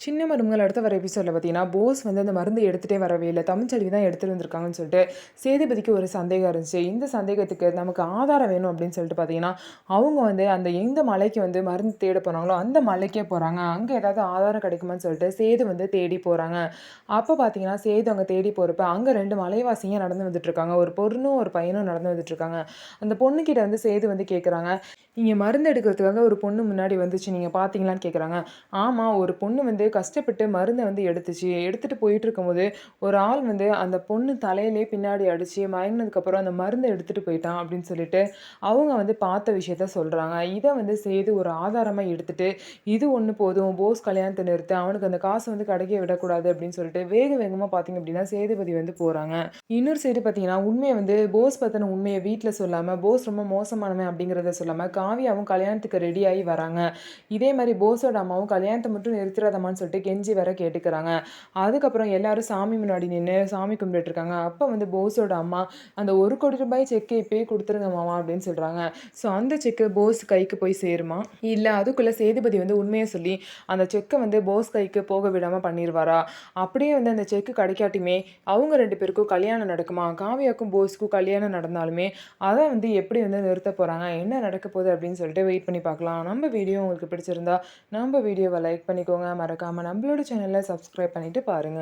சின்ன மருமகள் அடுத்த வர எபிசோட்ல பார்த்தீங்கன்னா, போஸ் வந்து அந்த மருந்து எடுத்துட்டே வரவே இல்ல. தமிழ்ச்செல்வி தான் எடுத்துட்டு வந்திருக்காங்கன்னு சொல்லிட்டு, சேதுபதிக்கு ஒரு சந்தேகம் இருந்துச்சு. இந்த சந்தேகத்துக்கு நமக்கு ஆதாரம் வேணும் அப்படின்னு சொல்லிட்டு பார்த்தீங்கன்னா, அவங்க வந்து அந்த எந்த மலைக்கு வந்து மருந்து தேட போனாங்களோ, அந்த மலைக்கே போறாங்க. அங்க ஏதாவது ஆதாரம் கிடைக்குமான்னு சொல்லிட்டு சேது வந்து தேடி போறாங்க. அப்ப பார்த்தீங்கன்னா, சேது அங்க தேடி போறப்ப, அங்க 2 மலைவாசிங்க நடந்து வந்துட்டுருக்காங்க. ஒரு பொண்ணும், ஒரு பையனும் நடந்து வந்துட்டுருக்காங்க. அந்த பொண்ணுகிட்ட வந்து சேது வந்து கேட்குறாங்க, "இங்க மருந்து எடுக்கிறதுக்காக ஒரு பொண்ணு முன்னாடி வந்துச்சு. நீங்க பார்த்தீங்களான்னு?" கேட்குறாங்க. ஆமா. ஒரு பொண்ணு வந்து கஷ்டப்பட்டு மருந்த வந்து எடுத்துச்சு. எடுத்துட்டு போயிட்டுருக்கும்போது, ஒரு ஆள் வந்து அந்த பொண்ணு தலையிலேயே பின்னாடி அடிச்சு, மயங்குனதுக்கப்புறம் அந்த மருந்த எடுத்துட்டு போயிட்டான் அப்படின்னு சொல்லிட்டு, அவங்க வந்து பார்த்த விஷயத்த சொல்றாங்க. இத வந்து சேது ஒரு ஆதாரமா எடுத்துட்டு, இது ஒண்ணு போதும். போஸ் கல்யாணத்த நிறுத்து. அவனுக்கு அந்த காச வந்து கிடைக்க விடக்கூடாது அப்படின்னு சொல்லிட்டு, வேக வேகமா பார்த்தீங்க அப்படின்னா, சேதுபதி வந்து போறாங்க. இன்னொரு சைடு பார்த்தீங்கன்னா, உண்மைய வந்து போஸ் பத்தின உண்மைய வீட்ல சொல்லாம, போஸ் ரொம்ப மோசமானவன் அப்படிங்கிறத சொல்லாம, காவியாவும் கல்யாணத்துக்கு ரெடி ஆயி வராங்க. இதே மாரி போஸோட அம்மாவும் கல்யாணத்த மட்டும் நிறுத்திறாதம்மான்னு சொல்லிட்டு கெஞ்சி வேற கேட்டுக்கிறாங்க. அதுக்கப்புறம் எல்லாரும் சாமி முன்னாடி நின்னு சாமி கும்பிட்டுட்டு இருக்காங்க. அப்ப வந்து போஸோட அம்மா, "அந்த ரூ. 1,00,00,000 செக்க இப்பயே குடுத்துருங்க மாமா" அப்படின்னு சொல்றாங்க. ஸோ அந்த செக்கு போஸ் கைக்கு போய் சேருமா? இல்ல அதுக்குள்ள சேதுபதி வந்து உண்மைய சொல்லி, அந்த செக்க வந்து போஸ் கைக்கு போக விடாம பண்ணிருவாரா? அப்படியே வந்து அந்த செக்கு கிடைக்காட்டியுமே, அவங்க 2 பேருக்கும் கல்யாணம் நடக்குமா? காவியாக்கும் போஸுக்கும் கல்யாணம் நடந்தாலுமே, அத வந்து எப்படி வந்து நிறுத்தப் போறாங்க? என்ன நடக்க போகுது அப்படின்னு சொல்லிட்டு வெயிட் பண்ணி பார்க்கலாம். நம்ம வீடியோ உங்களுக்கு பிடிச்சிருந்தா நம்ம வீடியோவை லைக் பண்ணிக்கோங்க. மறக்காம நம்மளோட சேனலை சப்ஸ்கிரைப் பண்ணிட்டு பாருங்க.